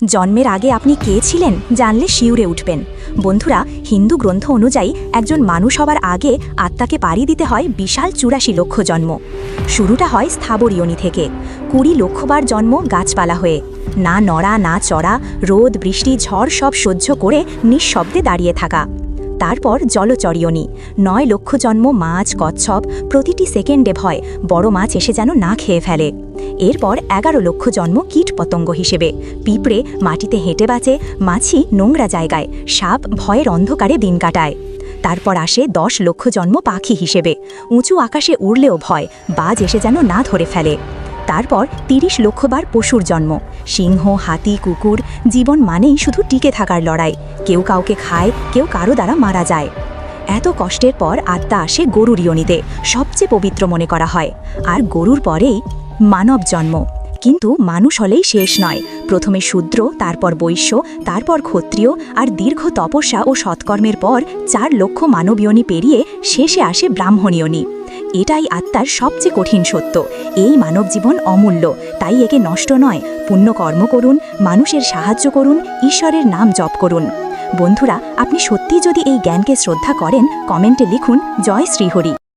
জন্মের আগে আপনি কে ছিলেন জানলে শিউরে উঠবেন। বন্ধুরা, হিন্দু গ্রন্থ অনুযায়ী একজন মানুষ হবার আগে আত্মাকে পাড়ি দিতে হয় বিশাল ৮৪ লক্ষ জন্ম। শুরুটা হয় স্থাবর যোনি থেকে, ২০ লক্ষবার জন্ম গাছপালা হয়ে, না নড়া না চড়া, রোদ বৃষ্টি ঝড় সব সহ্য করে নিঃশব্দে দাঁড়িয়ে থাকা। তারপর জলচর যোনি, ৯ লক্ষ জন্ম মাছ কচ্ছপ, প্রতিটি সেকেন্ডে ভয় বড় মাছ এসে যেন না খেয়ে ফেলে। এরপর ১১ লক্ষ জন্ম কীট পতঙ্গ হিসেবে, পিঁপড়ে মাটিতে হেঁটে বাঁচে, মাছি নোংরা জায়গায়, সাপ ভয়ের অন্ধকারে দিন কাটায়। তারপর আসে ১০ লক্ষ জন্ম পাখি হিসেবে, উঁচু আকাশে উড়লেও ভয়, বাজ এসে যেন না ধরে ফেলে। তারপর ৩০ লক্ষবার পশুর জন্ম, সিংহ হাতি কুকুর, জীবন মানেই শুধু টিকে থাকার লড়াই, কেউ কাউকে খায়, কেউ কারো দ্বারা মারা যায়। এত কষ্টের পর আত্মা আসে গরুর যোনিতে, সবচেয়ে পবিত্র মনে করা হয়। আর গরুর পরেই মানব জন্ম। কিন্তু মানুষ হলেই শেষ নয়, প্রথমে শূদ্র, তারপর বৈশ্য, তারপর ক্ষত্রিয়, আর দীর্ঘ তপস্যা ও সৎকর্মের পর ৪ লক্ষ মানব যোনি পেরিয়ে শেষে আসে ব্রাহ্মণ যোনি। এটাই আত্মার সবচেয়ে কঠিন সত্য। এই মানব জীবন অমূল্য, তাই একে নষ্ট নয়, পুণ্যকর্ম করুন, মানুষের সাহায্য করুন, ঈশ্বরের নাম জপ করুন। বন্ধুরা, আপনি সত্যি যদি এই জ্ঞানকে শ্রদ্ধা করেন, কমেন্টে লিখুন জয় শ্রীহরি।